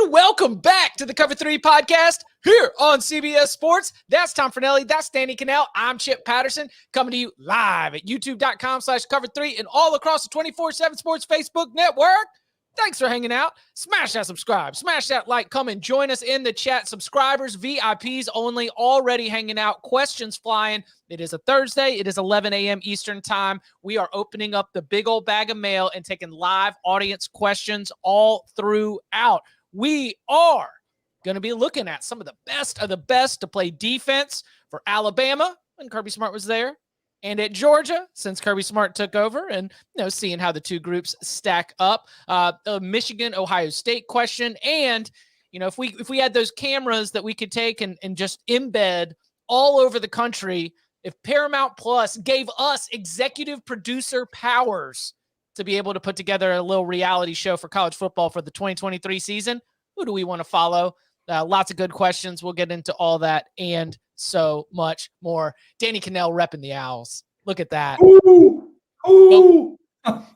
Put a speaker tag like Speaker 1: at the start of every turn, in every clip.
Speaker 1: welcome back to the Cover 3 podcast here on CBS Sports. That's Tom Fornelli. That's Danny Cannell. I'm Chip Patterson coming to you live at youtube.com/cover3 and all across the 24/7 Sports Facebook network. Thanks for hanging out. Smash that subscribe. Smash that like. Come and join us in the chat. Subscribers, VIPs only, already hanging out. Questions flying. It is a Thursday. It is 11 a.m. Eastern time. We are opening up the big old bag of mail and taking live audience questions all throughout. We are going to be looking at some of the best to play defense for Alabama when Kirby Smart was there, and at Georgia since Kirby Smart took over, and seeing how the two groups stack up. The Michigan Ohio State question, and if we had those cameras that we could take and just embed all over the country, if Paramount Plus gave us executive producer powers to be able to put together a little reality show for college football for the 2023 season, who do we want to follow? Lots of good questions. We'll get into all that and so much more. Danny Cannell repping the Owls. Look at that.
Speaker 2: Ooh.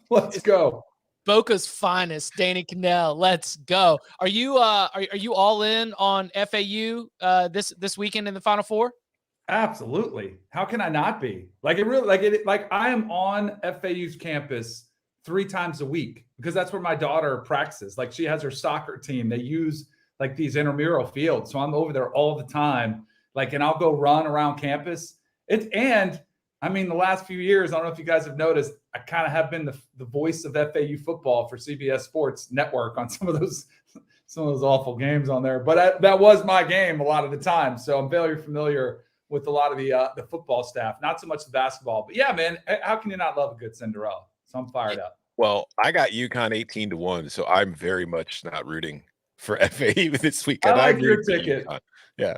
Speaker 2: Let's go.
Speaker 1: Boca's finest, Danny Cannell. Let's go. Are you all in on FAU this weekend in the Final Four?
Speaker 2: Absolutely. How can I not be? I am on FAU's campus 3 times a week because that's where my daughter practices. She has her soccer team. They use these intramural fields. So I'm over there all the time. And I'll go run around campus. The last few years, I don't know if you guys have noticed, I kind of have been the voice of FAU football for CBS Sports Network on some of those awful games on there. But that was my game a lot of the time. So I'm very familiar with a lot of the football staff, not so much the basketball. But yeah, man, how can you not love a good Cinderella? So I'm fired up.
Speaker 3: Well, I got UConn 18-1, so I'm very much not rooting for FAU this weekend.
Speaker 2: I like your ticket.
Speaker 3: Yeah.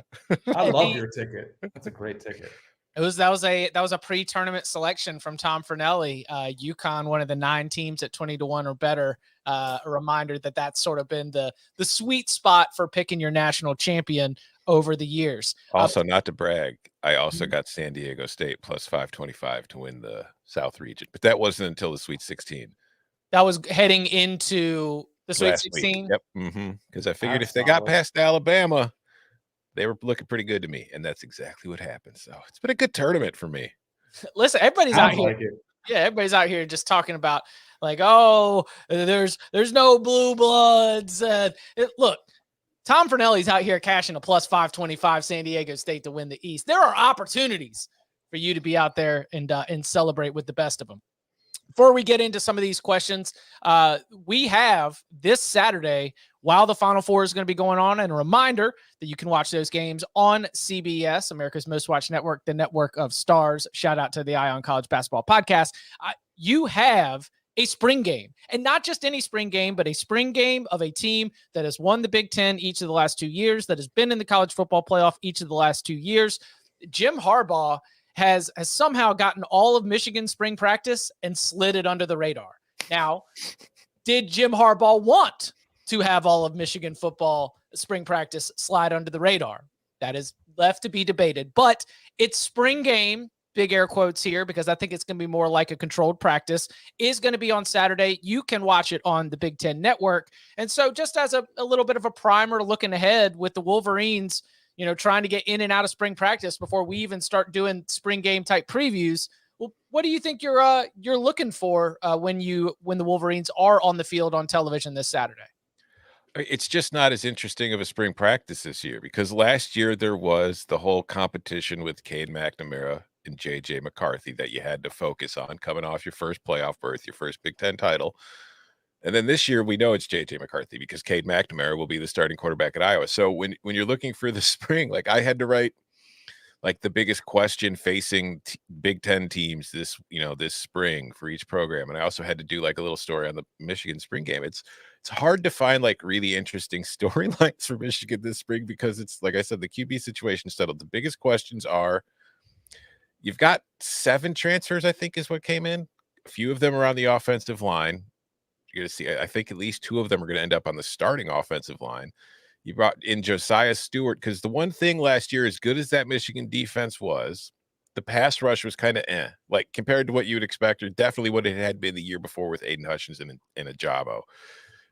Speaker 2: I love your ticket. That's a great ticket.
Speaker 1: That was a pre-tournament selection from Tom Fornelli. UConn, one of the 9 teams at 20-1 or better. A reminder that's sort of been the sweet spot for picking your national champion over the years.
Speaker 3: Also, not to brag, I also got San Diego State plus 525 to win the South region, but that wasn't until the Sweet 16.
Speaker 1: That was heading into the Sweet 16.
Speaker 3: Yep. Because I figured if they got past Alabama, they were looking pretty good to me, and that's exactly what happened. So it's been a good tournament for me.
Speaker 1: Listen, everybody's out here. Yeah, everybody's out here just talking about there's no blue bloods. Look, Tom Fornelli's out here cashing a plus 525 San Diego State to win the East. There are opportunities for you to be out there and celebrate with the best of them. Before we get into some of these questions, we have this Saturday, while the Final Four is going to be going on, and a reminder that you can watch those games on CBS, America's Most Watched Network, the network of stars. Shout out to the Eye on College Basketball podcast. You have a spring game, and not just any spring game, but a spring game of a team that has won the Big Ten each of the last 2 years, that has been in the college football playoff each of the last 2 years. Jim Harbaugh has somehow gotten all of Michigan spring practice and slid it under the radar. Now, did Jim Harbaugh want to have all of Michigan football spring practice slide under the radar? That is left to be debated, but it's spring game, big air quotes here, because I think it's going to be more like a controlled practice, is going to be on Saturday. You can watch it on the Big Ten Network. And so just as a little bit of a primer looking ahead with the Wolverines, trying to get in and out of spring practice before we even start doing spring game type previews. Well, what do you think you're looking for when the Wolverines are on the field on television this Saturday?
Speaker 3: It's just not as interesting of a spring practice this year because last year there was the whole competition with Cade McNamara and J.J. McCarthy that you had to focus on coming off your first playoff berth, your first Big Ten title. And then this year, we know it's J.J. McCarthy because Cade McNamara will be the starting quarterback at Iowa. So when you're looking for the spring, I had to write the biggest question facing Big Ten teams this spring for each program. And I also had to do a little story on the Michigan spring game. It's hard to find really interesting storylines for Michigan this spring because it's, like I said, the QB situation settled. The biggest questions are you've got 7 transfers, I think is what came in. A few of them are on the offensive line. You're going to see, I think at least 2 of them are going to end up on the starting offensive line. You brought in Josiah Stewart because the one thing last year, as good as that Michigan defense was, the pass rush was kind of compared to what you would expect, or definitely what it had been the year before with Aiden Hutchinson and Ajabo.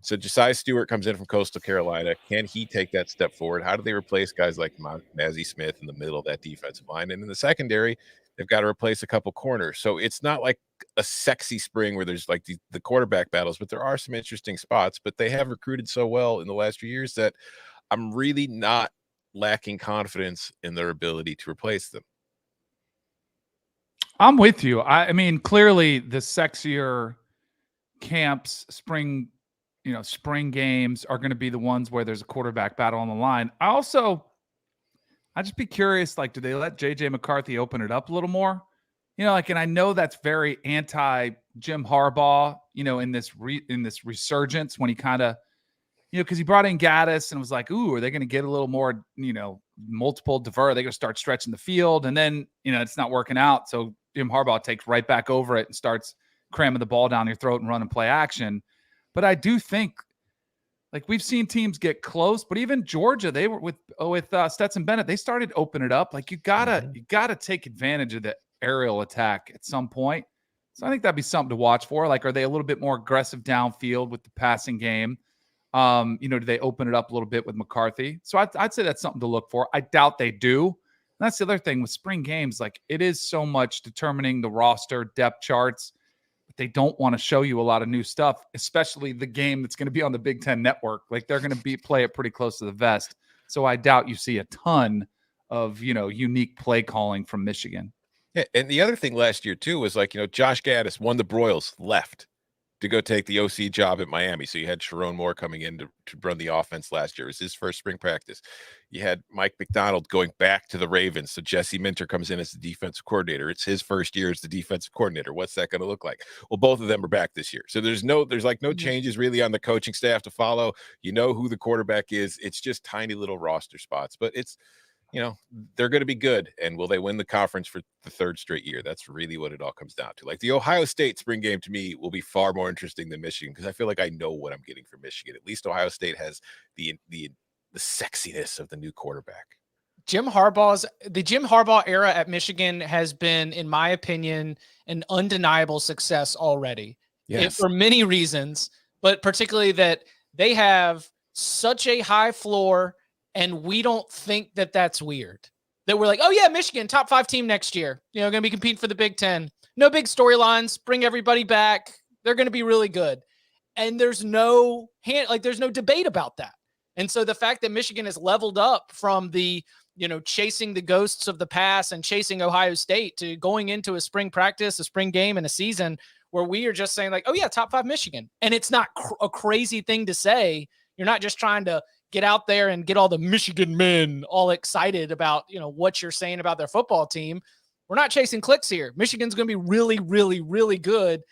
Speaker 3: So Josiah Stewart comes in from Coastal Carolina. Can he take that step forward? How do they replace guys like Mazzie Smith in the middle of that defensive line? And in the secondary, they've got to replace a couple corners. So it's not like a sexy spring where there's like the quarterback battles, but there are some interesting spots. But they have recruited so well in the last few years that I'm really not lacking confidence in their ability to replace them.
Speaker 4: I'm with you. I mean, clearly the sexier camps, spring games are going to be the ones where there's a quarterback battle on the line. I'd just be curious, like, do they let JJ McCarthy open it up a little more? And I know that's very anti Jim Harbaugh, in this resurgence when he kind of, because he brought in Gaddis and was like, ooh, are they going to get a little more, multiple divert? Are they going to start stretching the field? And then, it's not working out. So Jim Harbaugh takes right back over it and starts cramming the ball down your throat and running play action. But I do think, like, we've seen teams get close, but even Georgia, they were with Stetson Bennett, they started to open it up. Like, you gotta take advantage of the aerial attack at some point. So I think that'd be something to watch for. Like, are they a little bit more aggressive downfield with the passing game? Do they open it up a little bit with McCarthy? So I'd say that's something to look for. I doubt they do. And that's the other thing with spring games. Like, it is so much determining the roster depth charts. But they don't want to show you a lot of new stuff, especially the game that's going to be on the Big Ten Network. Like, they're going to play it pretty close to the vest. So I doubt you see a ton of, unique play calling from Michigan.
Speaker 3: Yeah, and the other thing last year too was like, Josh Gaddis won the Broyles, left to go take the OC job at Miami. So you had Sharon Moore coming in to run the offense last year. It was his first spring practice. You had Mike McDonald going back to the Ravens. So Jesse Minter comes in as the defensive coordinator. It's his first year as the defensive coordinator. What's that going to look like? Well, both of them are back this year. So there's no changes really on the coaching staff to follow. You know who the quarterback is. It's just tiny little roster spots, but it's, they're going to be good. And will they win the conference for the third straight year? That's really what it all comes down to. Like, the Ohio State spring game to me will be far more interesting than Michigan, because I feel like I know what I'm getting from Michigan. At least Ohio State has the sexiness of the new quarterback.
Speaker 1: The Jim Harbaugh era at Michigan has been, in my opinion, an undeniable success already.
Speaker 3: Yes.
Speaker 1: For many reasons, but particularly that they have such a high floor. And we don't think that that's weird. That we're like, oh yeah, Michigan, top 5 team next year. Going to be competing for the Big Ten. No big storylines. Bring everybody back. They're going to be really good. And there's no debate about that. And so the fact that Michigan has leveled up from the, chasing the ghosts of the past and chasing Ohio State to going into a spring practice, a spring game, and a season where we are just saying like, oh yeah, top 5 Michigan. And it's not a crazy thing to say. You're not just trying to get out there and get all the Michigan men all excited about, what you're saying about their football team. We're not chasing clicks here. Michigan's going to be really, really, really good.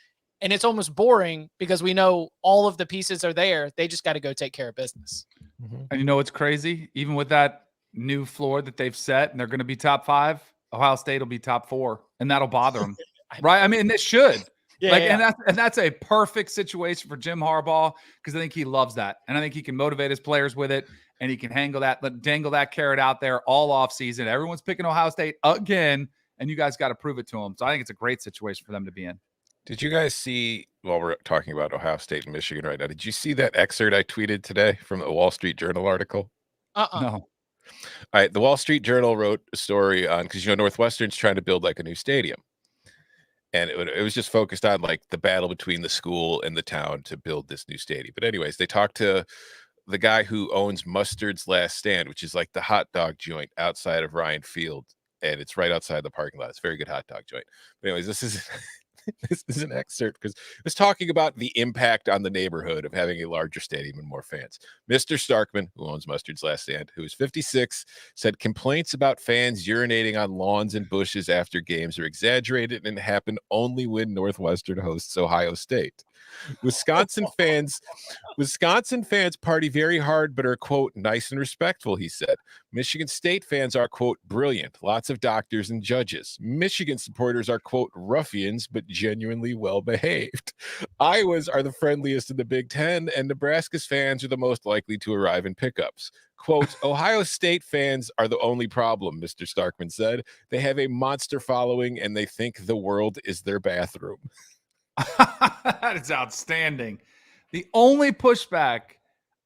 Speaker 1: And it's almost boring because we know all of the pieces are there. They just got to go take care of business.
Speaker 4: Mm-hmm. And what's crazy? Even with that new floor that they've set and they're going to be top 5, Ohio State will be top 4, and that'll bother them. Right? I mean, it should. And that's a perfect situation for Jim Harbaugh, because I think he loves that. And I think he can motivate his players with it, and he can dangle that carrot out there all off season. Everyone's picking Ohio State again, and you guys got to prove it to them. So I think it's a great situation for them to be in.
Speaker 3: Did you guys see, while we're talking about Ohio State and Michigan right now, did you see that excerpt I tweeted today from the Wall Street Journal article?
Speaker 4: No.
Speaker 3: All right. The Wall Street Journal wrote a story on, because, Northwestern's trying to build like a new stadium. And it was just focused on like the battle between the school and the town to build this new stadium. But anyways, they talked to the guy who owns Mustard's Last Stand, which is like the hot dog joint outside of Ryan Field. And it's right outside the parking lot. It's a very good hot dog joint. But anyways, this is this is an excerpt because it was talking about the impact on the neighborhood of having a larger stadium and more fans. Mr. Starkman, who owns Mustard's Last Stand, who is 56, said complaints about fans urinating on lawns and bushes after games are exaggerated and happen only when Northwestern hosts Ohio State. Wisconsin fans party very hard but are, quote, nice and respectful, he said. Michigan State fans are, quote, brilliant, lots of doctors and judges. Michigan supporters are, quote, ruffians but genuinely well behaved. Iowas are the friendliest in the Big Ten, and Nebraska's fans are the most likely to arrive in pickups. Quote, Ohio State fans are the only problem, Mr. Starkman said. They have a monster following and they think the world is their bathroom.
Speaker 4: That is outstanding. The only pushback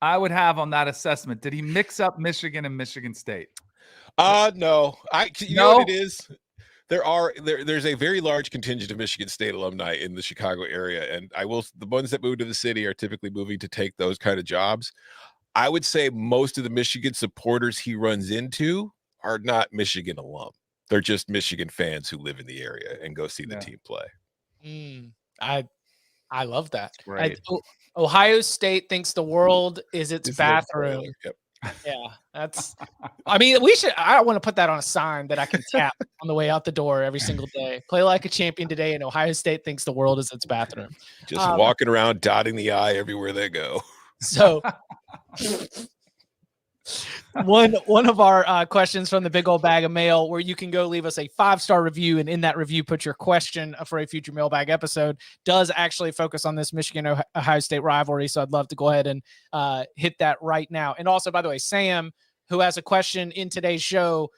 Speaker 4: I would have on that assessment, did he mix up Michigan and Michigan State?
Speaker 3: No. You know what it is? There's a very large contingent of Michigan State alumni in the Chicago area, and the ones that move to the city are typically moving to take those kind of jobs. I would say most of the Michigan supporters he runs into are not Michigan alum. They're just Michigan fans who live in the area and go see the team play.
Speaker 1: I love that.
Speaker 4: Right.
Speaker 1: Ohio State thinks the world is its bathroom.
Speaker 3: Yep.
Speaker 1: Yeah, I want to put that on a sign that I can tap on the way out the door every single day. Play like a champion today, and Ohio State thinks the world is its bathroom.
Speaker 3: Just walking around, dotting the I everywhere they go.
Speaker 1: So one of our questions from the big old bag of mail, where you can go leave us a 5-star review, and in that review put your question for a future mailbag episode, does actually focus on this Michigan Ohio State rivalry. So I'd love to go ahead and hit that right now. And also, by the way, Sam, who has a question in today's show,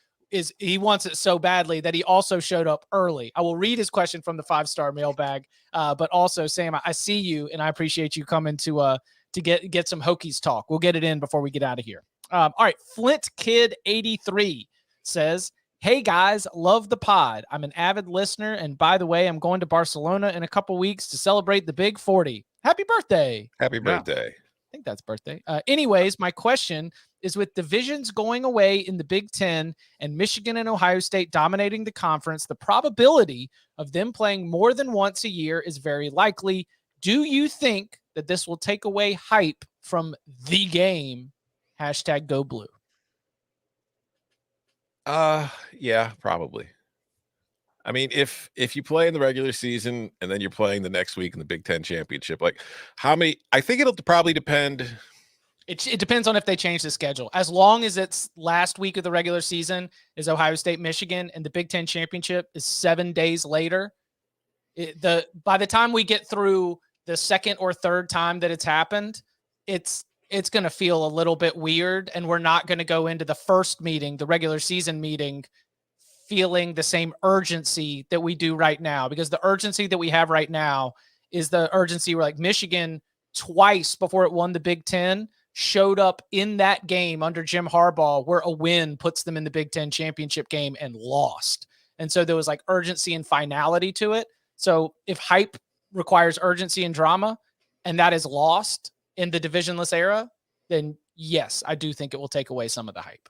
Speaker 1: he wants it so badly that he also showed up early. I will read his question from the 5-star mailbag, but also, Sam, I see you, and I appreciate you coming to get some Hokies talk. We'll get it in before we get out of here. All right. Flint Kid 83 says, "Hey guys, love the pod. I'm an avid listener. And by the way, I'm going to Barcelona in a couple weeks to celebrate the big 40. Happy birthday."
Speaker 3: Happy birthday.
Speaker 1: I think that's birthday. Anyways, my question is, with divisions going away in the Big Ten and Michigan and Ohio State dominating the conference, the probability of them playing more than once a year is very likely. Do you think that this will take away hype from the game? #go blue.
Speaker 3: Yeah, probably. I mean, if you play in the regular season and then you're playing the next week in the Big Ten championship, like how many? I think it'll probably depend.
Speaker 1: It depends on if they change the schedule. As long as it's last week of the regular season is Ohio State, Michigan, and the Big Ten championship is 7 days later. By the time we get through the second or third time that it's happened, it's going to feel a little bit weird, and we're not going to go into the first meeting, the regular season meeting, feeling the same urgency that we do right now, because the urgency that we have right now is the urgency where, like, Michigan twice before it won the Big Ten showed up in that game under Jim Harbaugh, where a win puts them in the Big Ten championship game, and lost. And so there was like urgency and finality to it. So if hype requires urgency and drama, and that is lost in the divisionless era, then yes, I do think it will take away some of the hype.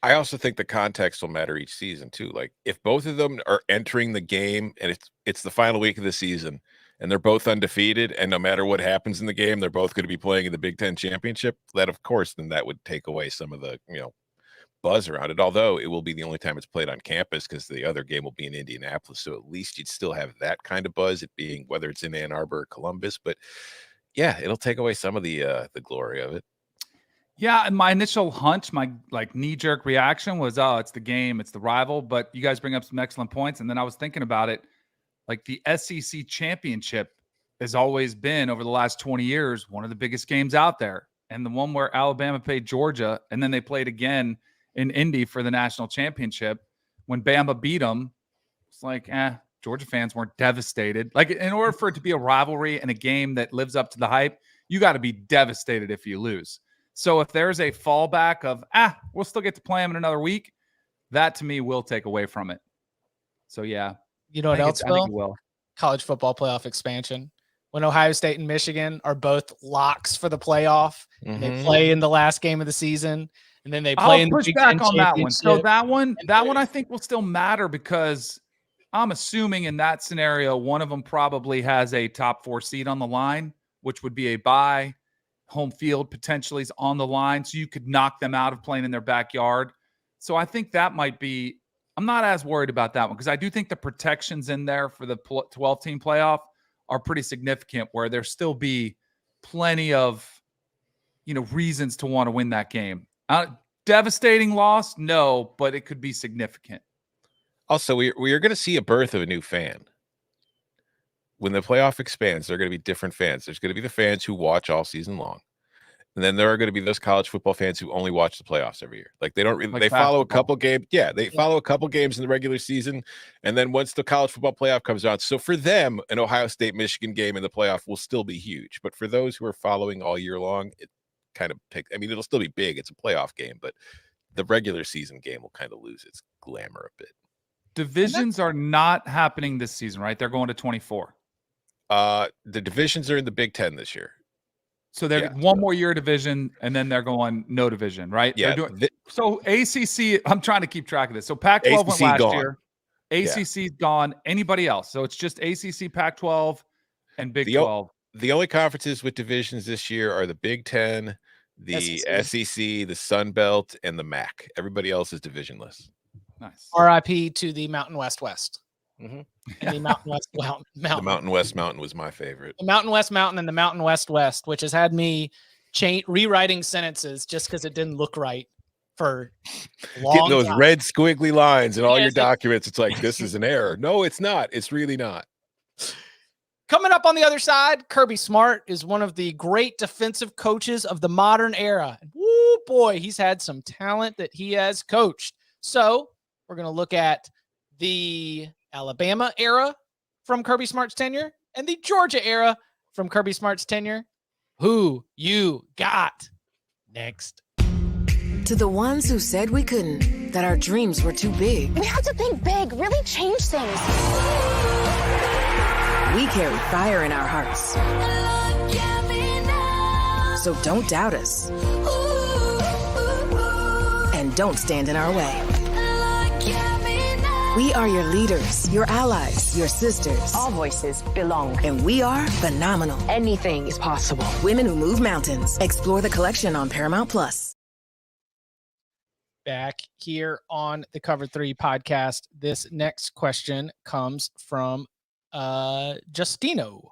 Speaker 3: I also think the context will matter each season too. Like if both of them are entering the game and it's the final week of the season and they're both undefeated, and no matter what happens in the game, they're both going to be playing in the Big Ten championship, that of course, then that would take away some of the, buzz around it. Although it will be the only time it's played on campus, because the other game will be in Indianapolis. So at least you'd still have that kind of buzz, it being whether it's in Ann Arbor or Columbus. But yeah, it'll take away some of the glory of it.
Speaker 4: Yeah, and my initial hunch, my knee-jerk reaction was, oh, it's the game, it's the rival. But you guys bring up some excellent points, and then I was thinking about it. Like the SEC championship has always been, over the last 20 years, one of the biggest games out there. And the one where Alabama played Georgia, and then they played again in Indy for the national championship. When Bama beat them, it's like, Georgia fans weren't devastated. Like, in order for it to be a rivalry and a game that lives up to the hype, you got to be devastated if you lose. So if there's a fallback of, we'll still get to play them in another week, that to me will take away from it. So yeah.
Speaker 1: You know what else, Will? College football playoff expansion. When Ohio State and Michigan are both locks for the playoff, and they play in the last game of the season, and then they play in the Big Ten
Speaker 4: on that one. So that one I think will still matter, because I'm assuming in that scenario, one of them probably has a top 4 seed on the line, which would be a bye. Home field potentially is on the line, so you could knock them out of playing in their backyard. So I think that might be, I'm not as worried about that one, because I do think the protections in there for the 12-team playoff are pretty significant, where there still be plenty of, reasons to want to win that game. Devastating loss? No, but it could be significant.
Speaker 3: Also, we are going to see a birth of a new fan. When the playoff expands, there are going to be different fans. There's going to be the fans who watch all season long. And then there are going to be those college football fans who only watch the playoffs every year. Like they don't really,
Speaker 4: Like
Speaker 3: they follow a
Speaker 4: basketball.
Speaker 3: couple games. Yeah, they follow a couple games in the regular season. And then once the college football playoff comes around, so for them, an Ohio State Michigan game in the playoff will still be huge. But for those who are following all year long, it kind of takes, I mean, it'll still be big. It's a playoff game, but the regular season game will kind of lose its glamour a bit.
Speaker 4: Divisions are not happening this season, right? They're going to 24.
Speaker 3: The divisions are in the Big Ten this year.
Speaker 4: So they're one more year division, and then they're going no division, right?
Speaker 3: Yeah.
Speaker 4: So ACC, I'm trying to keep track of this. So Pac-12 went last year. ACC's gone. Anybody else? So it's just ACC, Pac-12, and Big 12.
Speaker 3: The only conferences with divisions this year are the Big Ten, the SEC, the Sun Belt, and the MAC. Everybody else is divisionless.
Speaker 4: Nice.
Speaker 1: RIP to the Mountain West.
Speaker 3: Mm-hmm.
Speaker 1: And the Mountain West Mountain.
Speaker 3: The Mountain West Mountain was my favorite.
Speaker 1: The Mountain West Mountain and the Mountain West, which has had me rewriting sentences just because it didn't look right for a long
Speaker 3: Getting those
Speaker 1: time.
Speaker 3: red squiggly lines in all your documents. It's like, this is an error. No, it's not. It's really not.
Speaker 1: Coming up on the other side, Kirby Smart is one of the great defensive coaches of the modern era. Woo, boy, he's had some talent that he has coached. So we're going to look at the Alabama era from Kirby Smart's tenure and the Georgia era from Kirby Smart's tenure. Who you got next?
Speaker 5: To the ones who said we couldn't, that our dreams were too big.
Speaker 6: We have to think big, really change things.
Speaker 5: We carry fire in our hearts. So don't doubt us. And don't stand in our way. We are your leaders, your allies, your sisters.
Speaker 6: All voices belong.
Speaker 5: And we are phenomenal.
Speaker 6: Anything is possible.
Speaker 5: Women who move mountains. Explore the collection on Paramount Plus.
Speaker 1: Back here on the Cover 3 podcast. This next question comes from Justino.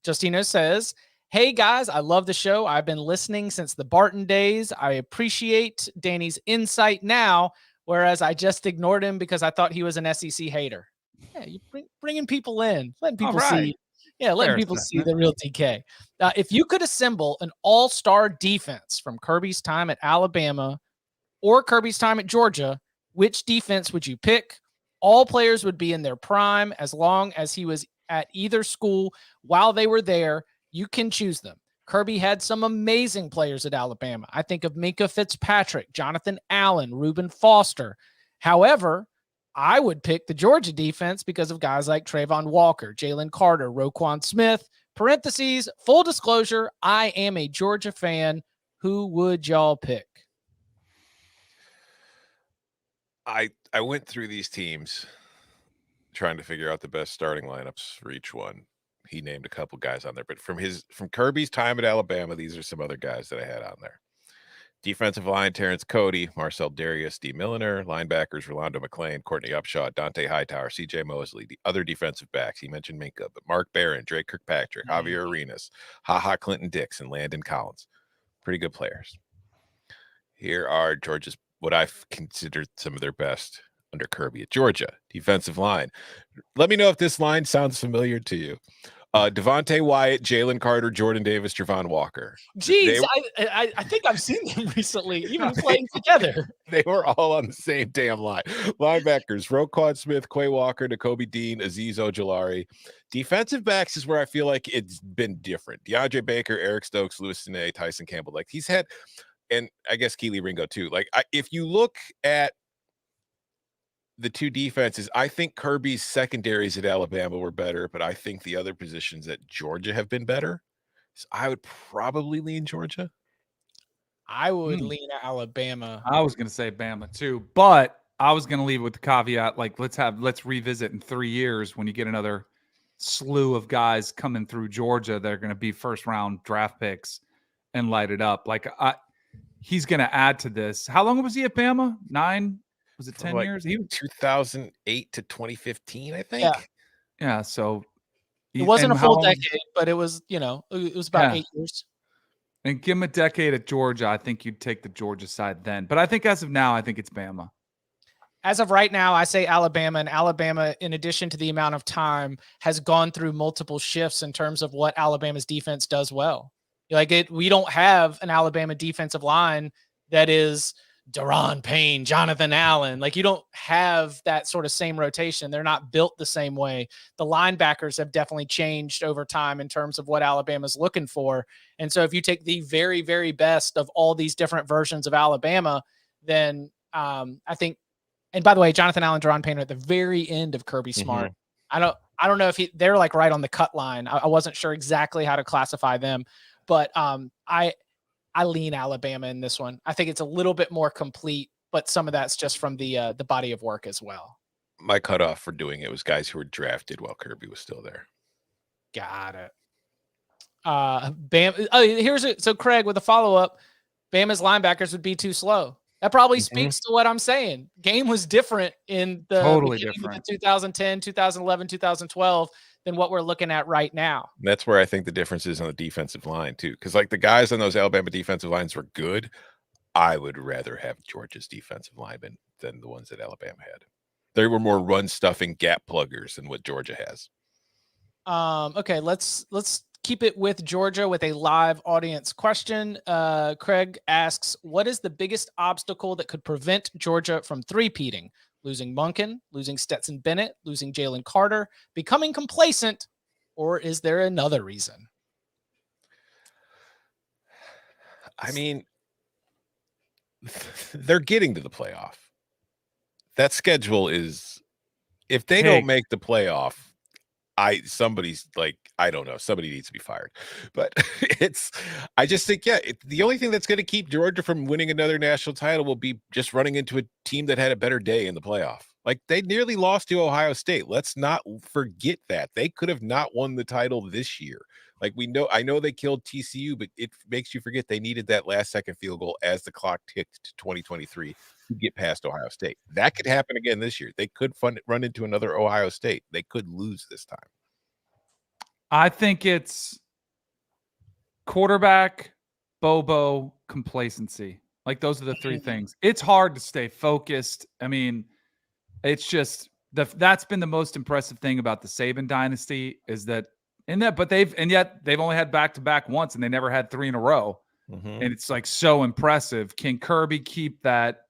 Speaker 1: Justino says, "Hey guys, I love the show. I've been listening since the Barton days. I appreciate Danny's insight now, whereas I just ignored him because I thought he was an SEC hater." Yeah, you bringing people in, letting people see. Yeah, letting people see the real DK. If you could assemble an all-star defense from Kirby's time at Alabama or Kirby's time at Georgia, which defense would you pick? All players would be in their prime as long as he was at either school while they were there. You can choose them. Kirby had some amazing players at Alabama. I think of Minka Fitzpatrick, Jonathan Allen, Reuben Foster. However, I would pick the Georgia defense because of guys like Trayvon Walker, Jalen Carter, Roquan Smith. Parentheses, full disclosure, I am a Georgia fan. Who would y'all pick?
Speaker 3: I went through these teams trying to figure out the best starting lineups for each one. He named a couple guys on there, but from Kirby's time at Alabama, these are some other guys that I had on there. Defensive line, Terrence Cody, Marcel Darius, D. Milliner. Linebackers, Rolando McClain, Courtney Upshaw, Dante Hightower, C.J. Mosley. The other defensive backs, he mentioned Minka, but Mark Barron, Drake Kirkpatrick, Javier Arenas, HaHa Clinton Dix, and Landon Collins. Pretty good players. Here are Georgia's, what I've considered some of their best under Kirby at Georgia. Defensive line. Let me know if this line sounds familiar to you. Devontae Wyatt, Jalen Carter, Jordan Davis, Trevon Walker.
Speaker 1: Jeez, I think I've seen them recently, even playing together.
Speaker 3: They were all on the same damn line. Linebackers, Roquan Smith, Quay Walker, Nakobe Dean, Azeez Ojulari. Defensive backs is where I feel like it's been different. DeAndre Baker, Eric Stokes, Louis Sine, Tyson Campbell. Like he's had, and I guess Keely Ringo too. Like if you look at the two defenses, I think Kirby's secondaries at Alabama were better, but I think the other positions at Georgia have been better. So I would probably lean Georgia.
Speaker 1: I would lean Alabama.
Speaker 4: I was going to say Bama too, but I was going to leave it with the caveat, like let's revisit in 3 years when you get another slew of guys coming through Georgia. They're going to be first round draft picks and light it up. Like he's going to add to this. How long was he at Bama? 9? Was it 10 years?
Speaker 3: He was 2008 to 2015, I think.
Speaker 4: Yeah. So
Speaker 1: it wasn't a full decade, but it was, it was about 8 years.
Speaker 4: And give him a decade at Georgia. I think you'd take the Georgia side then. But I think as of now, I think it's Bama.
Speaker 1: As of right now, I say Alabama. And Alabama, in addition to the amount of time, has gone through multiple shifts in terms of what Alabama's defense does well. We don't have an Alabama defensive line that is Daron Payne, Jonathan Allen. Like, you don't have that sort of same rotation. They're not built the same way. The linebackers have definitely changed over time in terms of what Alabama's looking for. And so if you take the very, very best of all these different versions of Alabama, then I think, and by the way, Jonathan Allen, Daron Payne are at the very end of Kirby Smart. I don't know if they're like right on the cut line. I wasn't sure exactly how to classify them, but I lean Alabama in this one. I think it's a little bit more complete, but some of that's just from the body of work as well.
Speaker 3: My cutoff for doing it was guys who were drafted while Kirby was still there.
Speaker 1: Got it. Here's it. So Craig, with a follow-up, Bama's linebackers would be too slow. That probably speaks to what I'm saying. Game was different in the
Speaker 4: totally
Speaker 1: beginning
Speaker 4: different
Speaker 1: of the 2010, 2011, 2012 than what we're looking at right now.
Speaker 3: And that's where I think the difference is on the defensive line too. Because like the guys on those Alabama defensive lines were good. I would rather have Georgia's defensive linemen than the ones that Alabama had. They were more run stuffing gap pluggers than what Georgia has.
Speaker 1: Okay, let's keep it with Georgia with a live audience question. Craig asks, what is the biggest obstacle that could prevent Georgia from three-peating? Losing Monken, losing Stetson Bennett, losing Jalen Carter, becoming complacent, or is there another reason?
Speaker 3: I mean, they're getting to the playoff. That schedule is, if they don't make the playoff, somebody's like, I don't know, somebody needs to be fired. But I just think, the only thing that's going to keep Georgia from winning another national title will be just running into a team that had a better day in the playoff. Like, they nearly lost to Ohio State. Let's not forget that. They could have not won the title this year. Like, I know they killed TCU, but it makes you forget they needed that last second field goal as the clock ticked to 2023 to get past Ohio State. That could happen again this year. They could run into another Ohio State. They could lose this time.
Speaker 4: I think it's quarterback, Bobo, complacency. Like, those are the three things. It's hard to stay focused. I mean, it's just that's been the most impressive thing about the Saban dynasty is that but they've only had back-to-back once and they never had three in a row. And it's like so impressive. Can Kirby keep that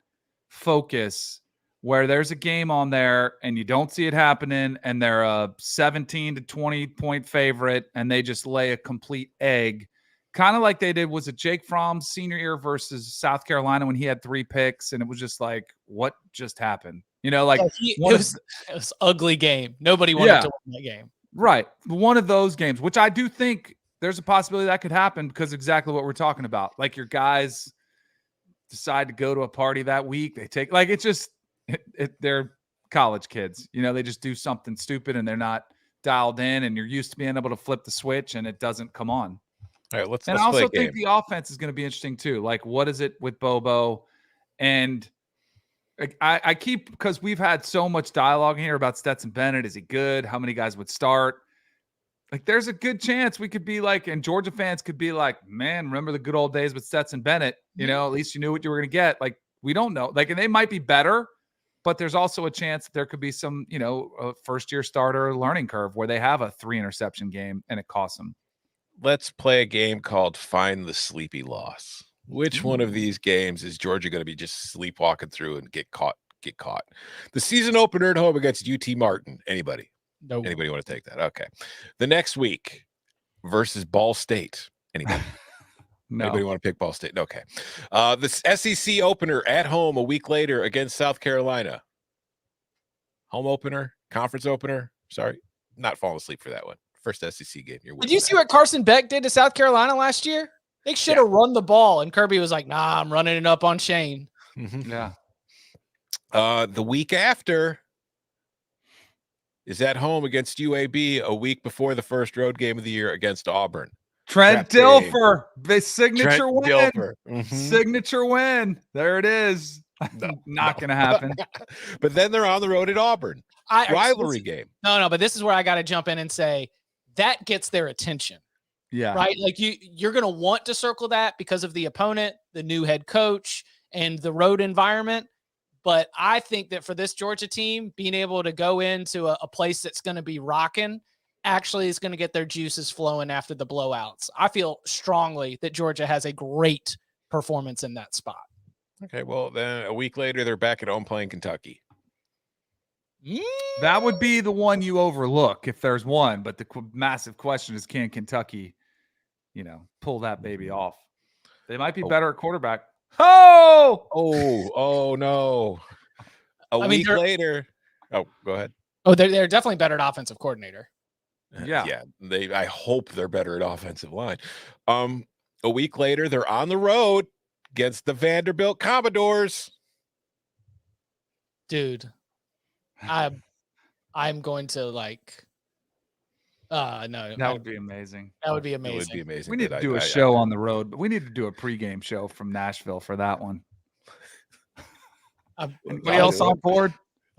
Speaker 4: focus where there's a game on there and you don't see it happening and they're a 17 to 20 point favorite and they just lay a complete egg, kind of like they did, was it Jake Fromm's senior year versus South Carolina when he had 3 picks and it was just like, what just happened? Like
Speaker 1: it was ugly game. Nobody wanted to win that game.
Speaker 4: Right. One of those games, which I do think there's a possibility that could happen because exactly what we're talking about. Like, your guys decide to go to a party that week. They take, like, it's just, they're college kids. They just do something stupid and they're not dialed in and you're used to being able to flip the switch and it doesn't come on.
Speaker 3: All right, let's
Speaker 4: I also think the offense is going to be interesting too. Like, what is it with Bobo? And I keep, because we've had so much dialogue here about Stetson Bennett. Is he good? How many guys would start? Like, there's a good chance we could be like, and Georgia fans could be like, man, remember the good old days with Stetson Bennett? At least you knew what you were going to get. Like, we don't know. Like, and they might be better, but there's also a chance that there could be some, a first-year starter learning curve where they have a 3 interception game and it costs them.
Speaker 3: Let's play a game called Find the Sleepy Loss. Which one of these games is Georgia going to be just sleepwalking through and get caught? The season opener at home against UT Martin. Anybody?
Speaker 1: No.
Speaker 3: Anybody want to take that? Okay. The next week versus Ball State. Anybody?
Speaker 4: No.
Speaker 3: Anybody want to pick Ball State? Okay. The SEC opener at home a week later against South Carolina. Home opener, conference opener. Sorry, not falling asleep for that one. First SEC game.
Speaker 1: Did you see what Carson Beck did to South Carolina last year? They should have run the ball, and Kirby was like, nah, I'm running it up on Shane.
Speaker 4: Yeah.
Speaker 3: The week after is at home against UAB a week before the first road game of the year against Auburn.
Speaker 4: Trent Dilfer, the signature
Speaker 3: Trent
Speaker 4: win.
Speaker 3: Dilfer.
Speaker 4: Signature win. There it is.
Speaker 3: No,
Speaker 4: Not going to happen.
Speaker 3: But then they're on the road at Auburn. Rivalry game.
Speaker 1: No, but this is where I got to jump in and say that gets their attention.
Speaker 4: Yeah.
Speaker 1: Right. Like you're going to want to circle that because of the opponent, the new head coach, and the road environment. But I think that for this Georgia team, being able to go into a place that's going to be rocking actually is going to get their juices flowing after the blowouts. I feel strongly that Georgia has a great performance in that spot.
Speaker 3: Okay, well, then a week later, they're back at home playing Kentucky.
Speaker 4: That would be the one you overlook if there's one. But the massive question is, can Kentucky, pull that baby off? They might be better at quarterback.
Speaker 3: Oh no. A week later. Oh, go ahead.
Speaker 1: Oh, they're definitely better at offensive coordinator.
Speaker 3: Yeah. I hope they're better at offensive line. A week later, they're on the road against the Vanderbilt Commodores.
Speaker 1: Dude, I'm going to no.
Speaker 4: That would be amazing.
Speaker 1: That would be amazing.
Speaker 3: It would be amazing.
Speaker 4: We need to do a show on the road, but we need to do a pregame show from Nashville for that one. Anybody else on board?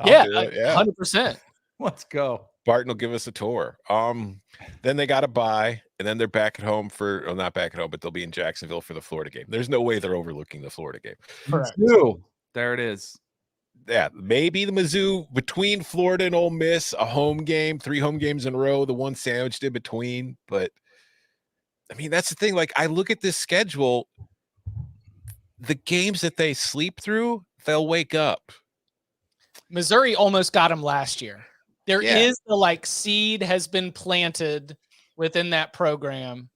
Speaker 1: Yeah, 100%.
Speaker 4: Let's go.
Speaker 3: Barton will give us a tour. Then they got a bye, and then they're back at home not back at home, but they'll be in Jacksonville for the Florida game. There's no way they're overlooking the Florida game.
Speaker 1: Correct.
Speaker 4: There it is.
Speaker 3: Yeah, maybe the Mizzou between Florida and Ole Miss, a home game, 3 home games in a row, the one sandwiched in between. But I mean, that's the thing. I look at this schedule, the games that they sleep through, they'll wake up.
Speaker 1: Missouri almost got them last year. There is the seed has been planted within that program.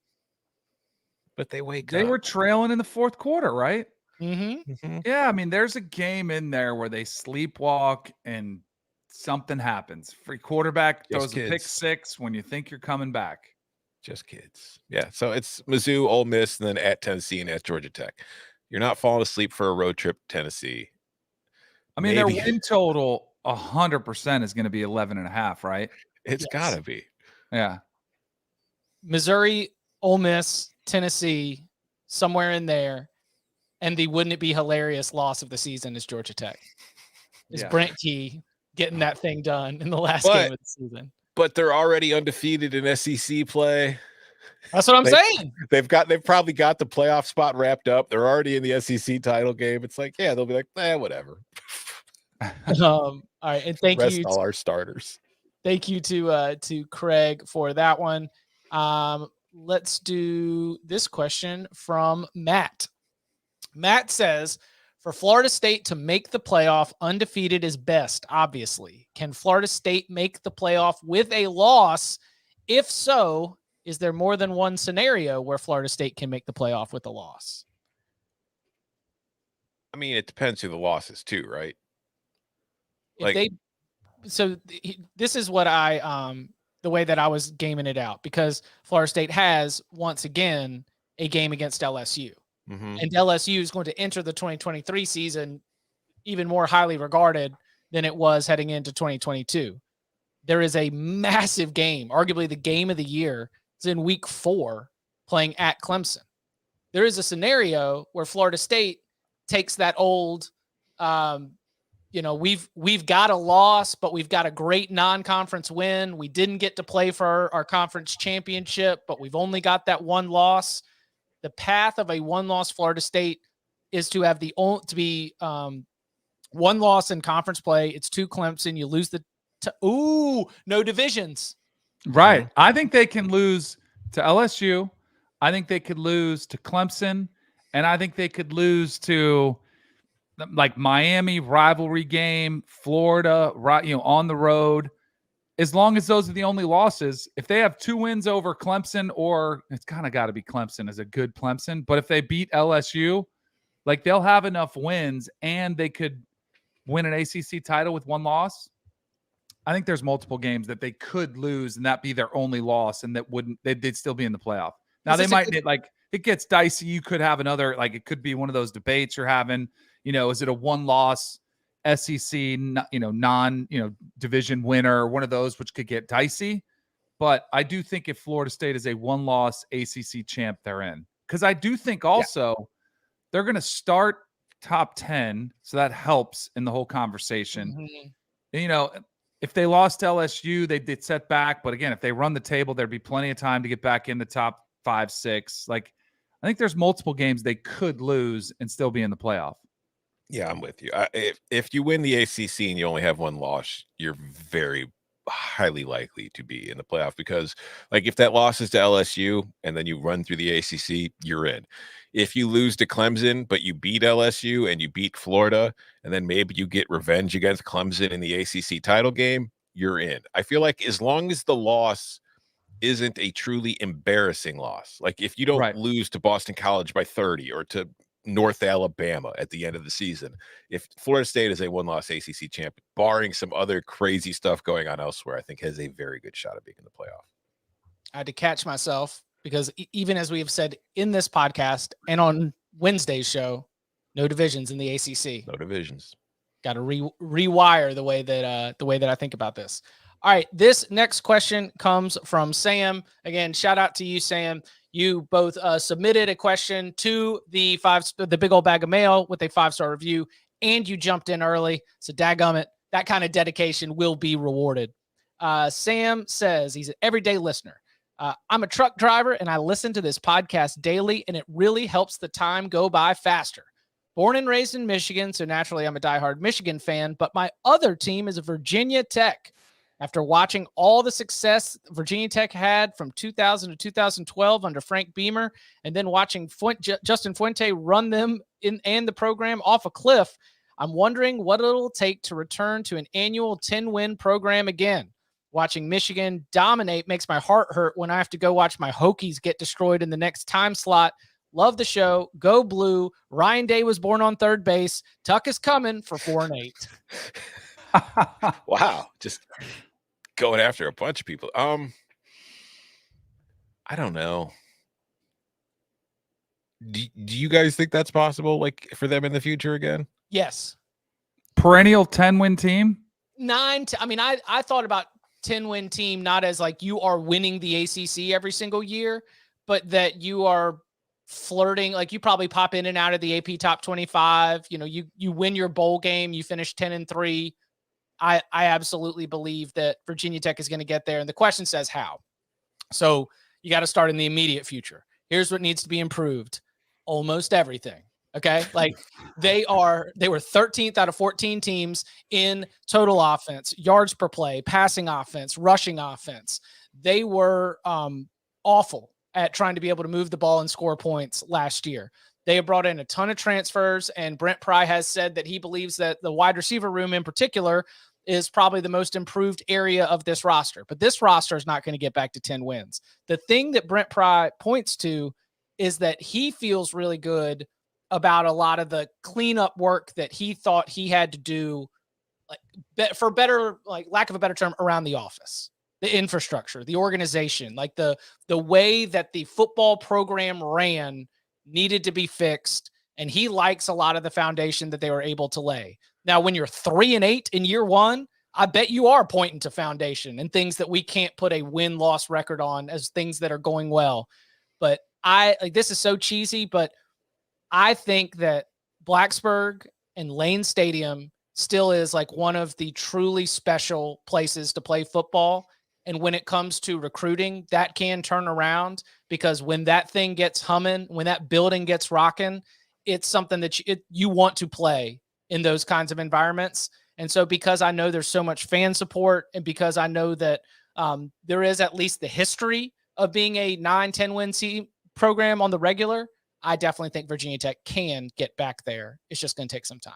Speaker 3: But they wake up.
Speaker 4: They were trailing in the fourth quarter, right?
Speaker 1: Mm-hmm.
Speaker 3: Mm-hmm.
Speaker 4: Yeah, I mean, there's a game in there where they sleepwalk and something happens. Free quarterback throws a pick 6 when you think you're coming back.
Speaker 3: Just kids. Yeah, so it's Mizzou, Ole Miss, and then at Tennessee and at Georgia Tech. You're not falling asleep for a road trip to Tennessee.
Speaker 4: I mean, their win total 100% is going to be 11.5, right?
Speaker 3: It's got to be.
Speaker 4: Yeah.
Speaker 1: Missouri, Ole Miss, Tennessee, somewhere in there. And the wouldn't it be hilarious loss of the season is Georgia Tech. Is Brent Key getting that thing done in the last game of the season.
Speaker 3: But they're already undefeated in SEC play.
Speaker 1: That's what I'm saying.
Speaker 3: They've probably got the playoff spot wrapped up. They're already in the SEC title game. It's they'll be whatever.
Speaker 1: All right, and thank you
Speaker 3: all our starters.
Speaker 1: Thank you to Craig for that one. Let's do this question from Matt. Matt says, for Florida State to make the playoff, undefeated is best, obviously. Can Florida State make the playoff with a loss? If so, is there more than one scenario where Florida State can make the playoff with a loss?
Speaker 3: I mean, it depends who the loss is too, right?
Speaker 1: This is what the way that I was gaming it out, because Florida State has, once again, a game against LSU.
Speaker 3: Mm-hmm.
Speaker 1: And LSU is going to enter the 2023 season even more highly regarded than it was heading into 2022. There is a massive game, arguably the game of the year. It's in week 4 playing at Clemson. There is a scenario where Florida State takes that old, we've got a loss, but we've got a great non-conference win. We didn't get to play for our conference championship, but we've only got that one loss. The path of a one-loss Florida State is to have one loss in conference play. It's to Clemson. You lose no divisions.
Speaker 4: Right. I think they can lose to LSU. I think they could lose to Clemson, and I think they could lose to Miami, rivalry game, Florida, on the road. As long as those are the only losses, if they have 2 wins over Clemson, or it's kind of got to be Clemson as a good Clemson, but if they beat LSU, they'll have enough wins and they could win an ACC title with 1 loss. I think there's multiple games that they could lose and that be their only loss, and they'd still be in the playoff. Now they might it gets dicey. You could have another, it could be one of those debates you're having, is it a 1-loss SEC, division winner, one of those, which could get dicey. But I do think if Florida State is a 1-loss ACC champ, they're in. Because I do think also they're going to start top 10. So that helps in the whole conversation. Mm-hmm. If they lost to LSU, they'd set back. But again, if they run the table, there'd be plenty of time to get back in the top 5, 6. I think there's multiple games they could lose and still be in the playoff.
Speaker 3: Yeah, I'm with you. If you win the ACC and you only have 1 loss, you're very highly likely to be in the playoff, because like if that loss is to LSU and then you run through the ACC, you're in. If you lose to Clemson, but you beat LSU and you beat Florida, and then maybe you get revenge against Clemson in the ACC title game, you're in. I feel like as long as the loss isn't a truly embarrassing loss, like if you don't lose to Boston College by 30 or to North Alabama at the end of the season, if Florida State is a one-loss ACC champion, barring some other crazy stuff going on elsewhere, I think has a very good shot at being in the playoff.
Speaker 1: I had to catch myself because even as we have said in this podcast and on Wednesday's show, no divisions in the ACC.
Speaker 3: No divisions.
Speaker 1: Got to rewire the way that I think about this. All right, this next question comes from Sam. Again, shout out to you, Sam. You both submitted a question to the big old bag of mail with a 5-star review, and you jumped in early. So dadgummit, that kind of dedication will be rewarded. Sam says he's an everyday listener. I'm a truck driver, and I listen to this podcast daily, and it really helps the time go by faster. Born and raised in Michigan, so naturally I'm a diehard Michigan fan, but my other team is Virginia Tech. After watching all the success Virginia Tech had from 2000 to 2012 under Frank Beamer, and then watching Justin Fuente run them and the program off a cliff, I'm wondering what it'll take to return to an annual 10-win program again. Watching Michigan dominate makes my heart hurt when I have to go watch my Hokies get destroyed in the next time slot. Love the show. Go Blue. Ryan Day was born on third base. Tuck is coming for 4-8.
Speaker 3: Wow. Just going after a bunch of people. I don't know. Do you guys think that's possible, like for them in the future again?
Speaker 1: Yes.
Speaker 4: Perennial 10-win team?
Speaker 1: I thought about 10-win team not as like you are winning the ACC every single year, but that you are flirting, like you probably pop in and out of the AP top 25. You know, you win your bowl game, you finish 10-3. I absolutely believe that Virginia Tech is going to get there. And the question says how. So you got to start in the immediate future. Here's what needs to be improved. Almost everything. Okay. Like they were 13th out of 14 teams in total offense, yards per play, passing offense, rushing offense. They were awful at trying to be able to move the ball and score points last year. They have brought in a ton of transfers, and Brent Pry has said that he believes that the wide receiver room in particular is probably the most improved area of this roster. But this roster is not going to get back to 10 wins. The thing that Brent Pry points to is that he feels really good about a lot of the cleanup work that he thought he had to do, like for better, like lack of a better term, around the office, the infrastructure, the organization, like the way that the football program ran needed to be fixed. And he likes a lot of the foundation that they were able to lay. Now, when you're 3-8 in year one, I bet you are pointing to foundation and things that we can't put a win-loss record on as things that are going well. But this is so cheesy, but I think that Blacksburg and Lane Stadium still is like one of the truly special places to play football. And when it comes to recruiting, that can turn around, because when that thing gets humming, when that building gets rocking, it's something that you want to play in those kinds of environments. And so because I know there's so much fan support, and because I know that there is at least the history of being a 9-10 win program on the regular, I definitely think Virginia Tech can get back there. It's just going to take some time.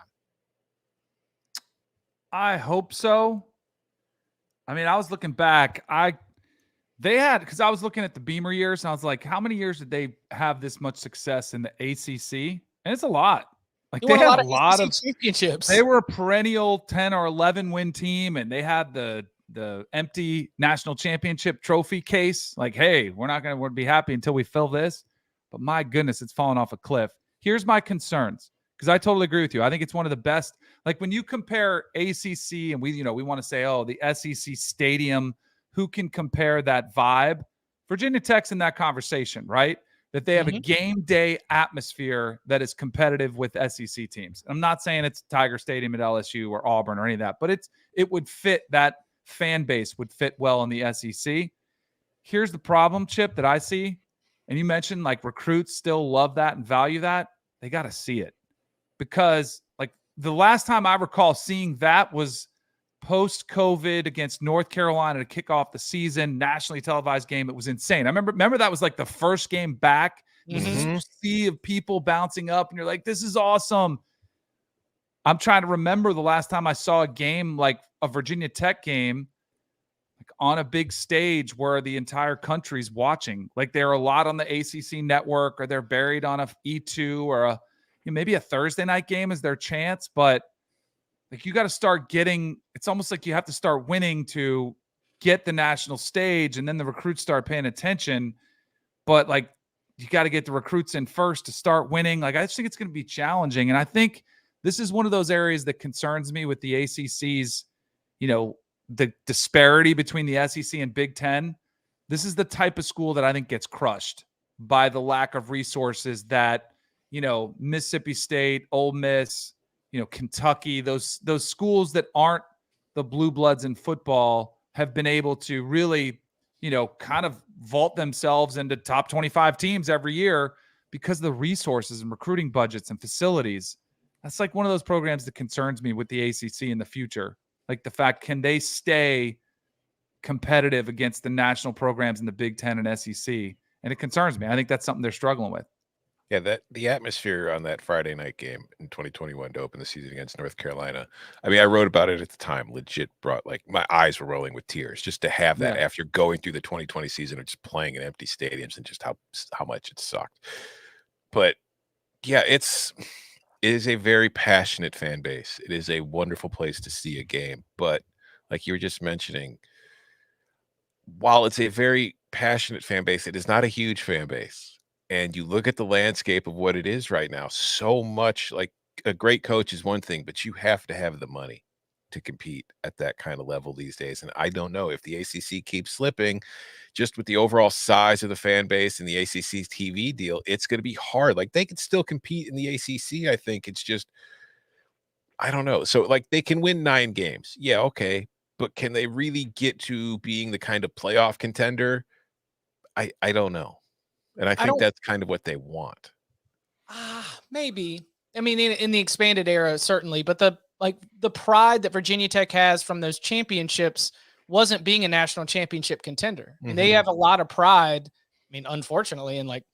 Speaker 4: I hope so. I mean, I was looking back. Because I was looking at the Beamer years, and I was like, how many years did they have this much success in the ACC? And it's a lot. Like they had a lot of
Speaker 1: championships.
Speaker 4: They were a perennial 10 or 11 win team, and they had the empty national championship trophy case. Like, hey, we're not going to be happy until we fill this. But my goodness, it's fallen off a cliff. Here's my concerns, because I totally agree with you. I think it's one of the best. Like when you compare ACC and we want to say, oh, the SEC stadium, who can compare that vibe? Virginia Tech's in that conversation, right? That they have a game day atmosphere that is competitive with SEC teams. I'm not saying it's Tiger Stadium at LSU or Auburn or any of that, but it would fit, that fan base would fit well in the SEC. Here's the problem, Chip, that I see. And you mentioned like recruits still love that and value that. They got to see it, because like the last time I recall seeing that was post-COVID against North Carolina to kick off the season, nationally televised game. It was insane. I remember that was like the first game back.
Speaker 1: Mm-hmm.
Speaker 4: Sea of people bouncing up, and you're like, this is awesome. I'm trying to remember the last time I saw a game like a Virginia Tech game, like on a big stage where the entire country's watching. Like they're a lot on the ACC network, or they're buried on a E2 or maybe a Thursday night game is their chance. But like you got to start getting, it's almost like you have to start winning to get the national stage, and then the recruits start paying attention. But like you got to get the recruits in first to start winning. Like I just think it's going to be challenging. And I think this is one of those areas that concerns me with the ACC's, the disparity between the SEC and Big Ten. This is the type of school that I think gets crushed by the lack of resources that, Mississippi State, Ole Miss, Kentucky, those schools that aren't the blue bloods in football have been able to really, kind of vault themselves into top 25 teams every year because of the resources and recruiting budgets and facilities. That's like one of those programs that concerns me with the ACC in the future. Like the fact, can they stay competitive against the national programs in the Big Ten and SEC? And it concerns me. I think that's something they're struggling with.
Speaker 3: Yeah, that the atmosphere on that Friday night game in 2021 to open the season against North Carolina. I mean, I wrote about it at the time. Legit brought, like, my eyes were rolling with tears just to have that after going through the 2020 season of just playing in empty stadiums and just how much it sucked. But yeah, it is a very passionate fan base. It is a wonderful place to see a game. But like you were just mentioning, while it's a very passionate fan base, it is not a huge fan base. And you look at the landscape of what it is right now, so much, like, a great coach is one thing, but you have to have the money to compete at that kind of level these days. And I don't know if the ACC keeps slipping, just with the overall size of the fan base and the ACC's TV deal, it's going to be hard. Like, they can still compete in the ACC. I think it's just, I don't know. So like they can win 9 games. Yeah. Okay. But can they really get to being the kind of playoff contender? I don't know. And I think that's kind of what they want.
Speaker 1: Maybe. I mean, in the expanded era, certainly. But the pride that Virginia Tech has from those championships wasn't being a national championship contender. And they have a lot of pride. I mean, unfortunately, in like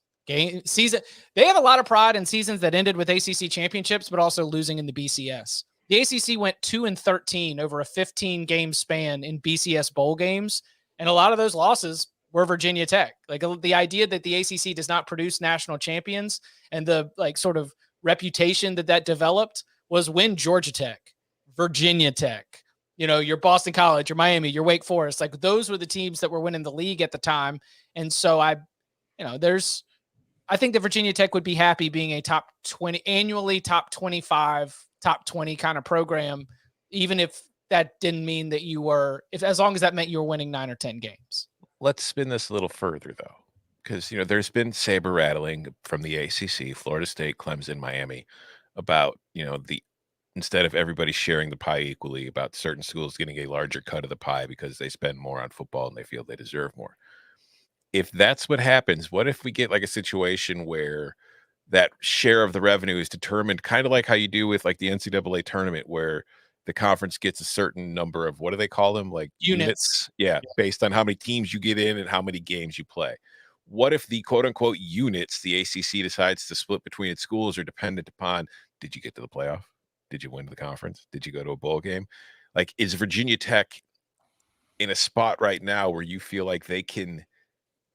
Speaker 1: season, they have a lot of pride in seasons that ended with ACC championships, but also losing in the BCS. The ACC went 2-13 over a 15-game span in BCS bowl games, and a lot of those losses were Virginia Tech. Like the idea that the ACC does not produce national champions and the like sort of reputation that developed was when Georgia Tech, Virginia Tech, your Boston College, your Miami, your Wake Forest, like those were the teams that were winning the league at the time. And so I think that Virginia Tech would be happy being a top 20 annually, top 25, top 20 kind of program, even if that didn't mean that as long as that meant you were winning 9 or 10 games.
Speaker 3: Let's spin this a little further, though, because, there's been saber rattling from the ACC, Florida State, Clemson, Miami, about, instead of everybody sharing the pie equally, about certain schools getting a larger cut of the pie because they spend more on football and they feel they deserve more. If that's what happens, what if we get like a situation where that share of the revenue is determined kind of like how you do with like the NCAA tournament, where the conference gets a certain number of, what do they call them? Like units. Yeah. Based on how many teams you get in and how many games you play. What if the quote unquote units the ACC decides to split between its schools are dependent upon, did you get to the playoff? Did you win the conference? Did you go to a bowl game? Like, is Virginia Tech in a spot right now where you feel like they can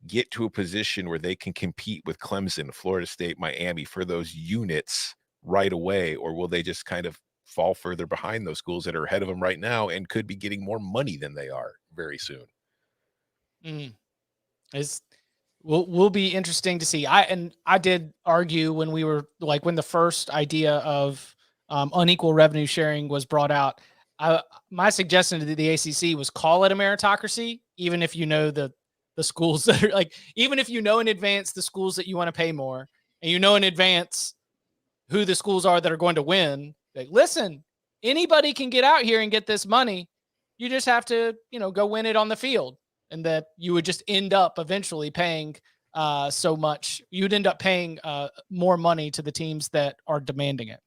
Speaker 3: get to a position where they can compete with Clemson, Florida State, Miami for those units right away? Or will they just kind of fall further behind those schools that are ahead of them right now and could be getting more money than they are very soon?
Speaker 1: Will be interesting to see. I did argue when when the first idea of unequal revenue sharing was brought out. My suggestion to the ACC was call it a meritocracy, even if the schools that are like, even if in advance the schools that you want to pay more, and in advance who the schools are that are going to win. Like, listen, anybody can get out here and get this money. You just have to, go win it on the field. And that you would just end up eventually paying so much. You'd end up paying more money to the teams that are demanding it.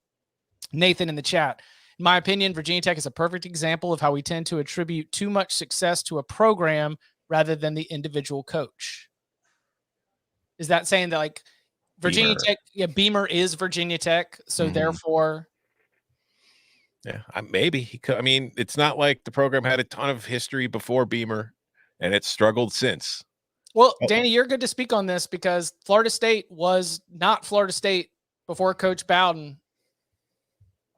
Speaker 1: Nathan in the chat In my opinion, Virginia Tech is a perfect example of how we tend to attribute too much success to a program rather than the individual coach. Is that saying that like Virginia Tech, Beamer is Virginia Tech, so therefore,
Speaker 3: yeah, maybe he could. I mean, it's not like the program had a ton of history before Beamer, and it's struggled since.
Speaker 1: Well, Danny, you're good to speak on this because Florida State was not Florida State before Coach Bowden,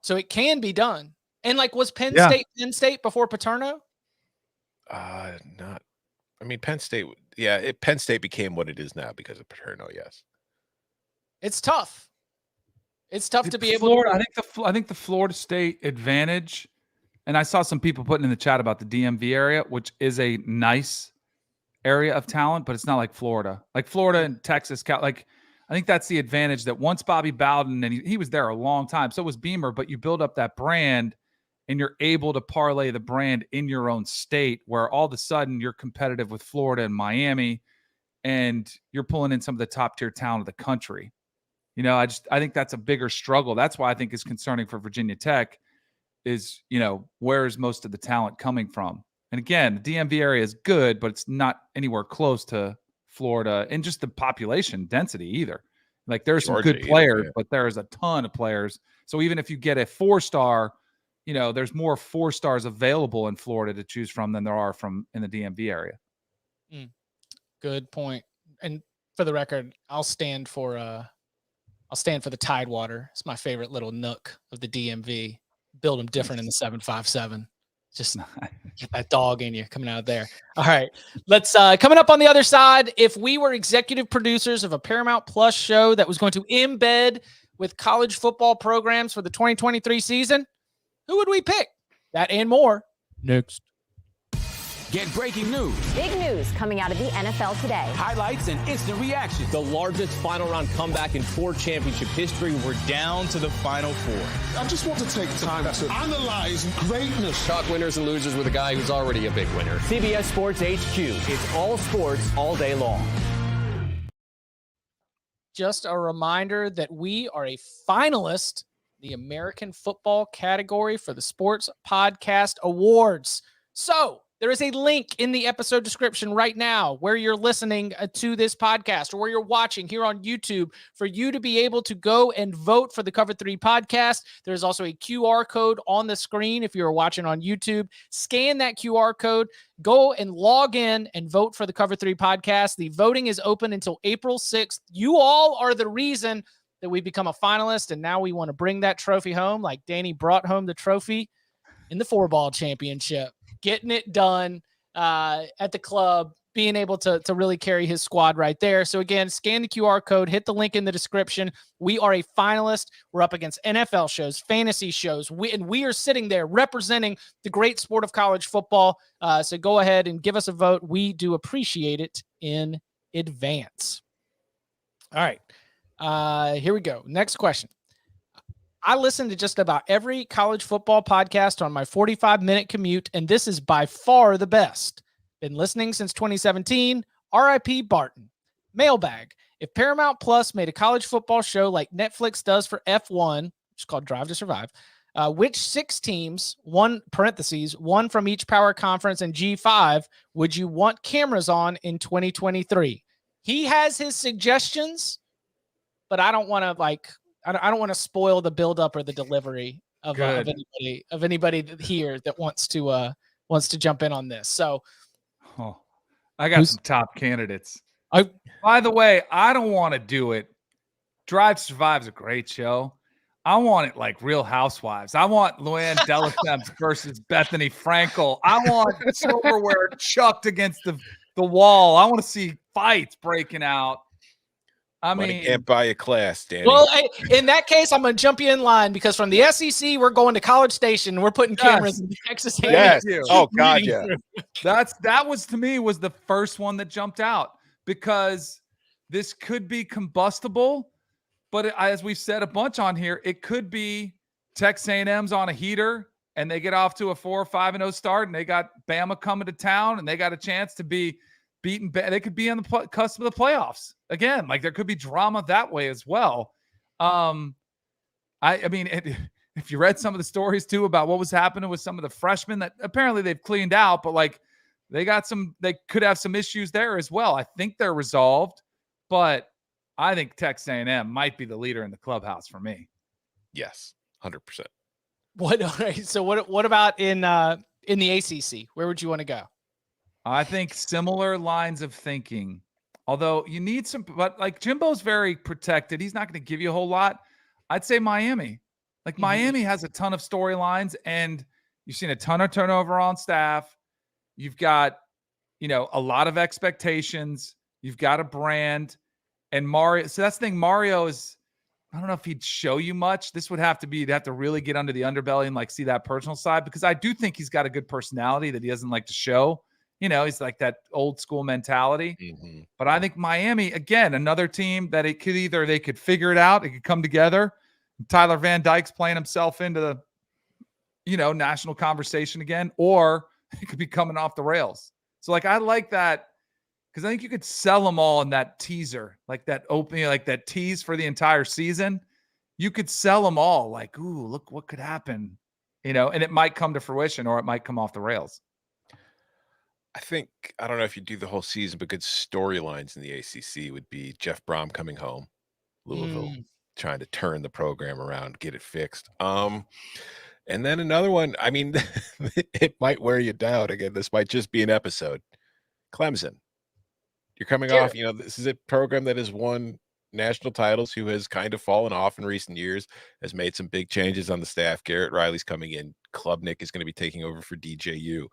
Speaker 1: so it can be done. And like, was Penn State before Paterno?
Speaker 3: Not. I mean, Penn State. Yeah, Penn State became what it is now because of Paterno. Yes,
Speaker 1: it's tough. It's tough to be able to.
Speaker 4: I think the Florida State advantage, and I saw some people putting in the chat about the DMV area, which is a nice area of talent, but it's not like Florida. Like Florida and Texas, like I think that's the advantage that once Bobby Bowden, and he was there a long time, so was Beamer, but you build up that brand and you're able to parlay the brand in your own state where all of a sudden you're competitive with Florida and Miami and you're pulling in some of the top tier talent of the country. You know, I think that's a bigger struggle. That's why I think it's concerning for Virginia Tech is, you know, where is most of the talent coming from? And again, the DMV area is good, but it's not anywhere close to Florida and just the population density either. Like there's some good players, but there is a ton of players. So even if you get a 4-star, you know, there's more 4-stars available in Florida to choose from than there are in the DMV area.
Speaker 1: Good point. And for the record, I'll stand for the Tidewater. It's my favorite little nook of the DMV. Build them different in the 757. Just get that dog in you coming out of there. All right. Let's coming up on the other side. If we were executive producers of a Paramount Plus show that was going to embed with college football programs for the 2023 season, who would we pick? That and more next.
Speaker 7: Get breaking news.
Speaker 6: Big news coming out of the NFL today.
Speaker 7: Highlights and instant reactions.
Speaker 8: The largest final round comeback in 4 championship history. We're down to the final 4.
Speaker 9: I just want to take time to analyze greatness.
Speaker 8: Talk winners and losers with a guy who's already a big winner. CBS Sports HQ. It's all sports all day long.
Speaker 1: Just a reminder that we are a finalist in the American football category for the Sports Podcast Awards. So there is a link in the episode description right now where you're listening to this podcast or where you're watching here on YouTube for you to be able to go and vote for the Cover 3 podcast. There's also a QR code on the screen if you're watching on YouTube. Scan that QR code, go and log in and vote for the Cover 3 podcast. The voting is open until April 6th. You all are the reason that we become a finalist, and now we want to bring that trophy home like Danny brought home the trophy in the 4-ball championship. Getting it done at the club, being able to really carry his squad right there. So again, scan the QR code, hit the link in the description. We are a finalist. We're up against NFL shows, fantasy shows, and we are sitting there representing the great sport of college football. So go ahead and give us a vote. We do appreciate it in advance. All right, here we go. Next question. I listen to just about every college football podcast on my 45-minute commute, and this is by far the best. Been listening since 2017. R.I.P. Barton. Mailbag. If Paramount Plus made a college football show like Netflix does for F1, which is called Drive to Survive, which 6 teams, one from each power conference and G5, would you want cameras on in 2023? He has his suggestions, but I don't want to I don't want to spoil the buildup or the delivery of anybody here that wants to jump in on this. So,
Speaker 4: I got some top candidates. By the way, I don't want to do it. Drive to Survive is a great show. I want it like Real Housewives. I want Luann Delasemps versus Bethany Frankel. I want silverware chucked against the wall. I want to see fights breaking out. I mean,
Speaker 3: can't buy a class, Danny.
Speaker 1: Well, in that case, I'm going to jump you in line because from the SEC, we're going to College Station. We're putting cameras in Texas A&M.
Speaker 3: Yes. Oh God, yeah.
Speaker 4: That was to me was the first one that jumped out because this could be combustible, but as we've said a bunch on here, it could be Texas A&M's on a heater and they get off to a 4 or 5-0 start, and they got Bama coming to town, and they got a chance to be beaten. They could be on the cusp of the playoffs again. Like there could be drama that way as well. I mean, if you read some of the stories too about what was happening with some of the freshmen that apparently they've cleaned out, but like they could have some issues there as well. I think they're resolved, but I think Texas A&M might be the leader in the clubhouse for me.
Speaker 3: Yes, 100%.
Speaker 1: So what about in the ACC? Where would you want to go?
Speaker 4: I think similar lines of thinking, although you need some, but like Jimbo's very protected. He's not going to give you a whole lot. I'd say Miami. Like Miami has a ton of storylines, and you've seen a ton of turnover on staff. You've got, a lot of expectations. You've got a brand, and Mario. So that's the thing. Mario is, I don't know if he'd show you much. This would have to be, you'd have to really get under the underbelly and like see that personal side, because I do think he's got a good personality that he doesn't like to show. He's like that old school mentality. Mm-hmm. But I think Miami, again, another team that it could they could figure it out. It could come together. Tyler Van Dyke's playing himself into the, national conversation again, or it could be coming off the rails. So like, I like that, because I think you could sell them all in that teaser, like that opening, like that tease for the entire season. You could sell them all like, ooh, look what could happen, and it might come to fruition or it might come off the rails.
Speaker 3: I don't know if you do the whole season, but good storylines in the ACC would be Jeff Brom coming home, Louisville trying to turn the program around, get it fixed. And then another one, I mean, it might wear you down. Again, this might just be an episode. Clemson. You're coming off, this is a program that has won national titles, who has kind of fallen off in recent years, has made some big changes on the staff. Garrett Riley's coming in. Klubnik is going to be taking over for DJU.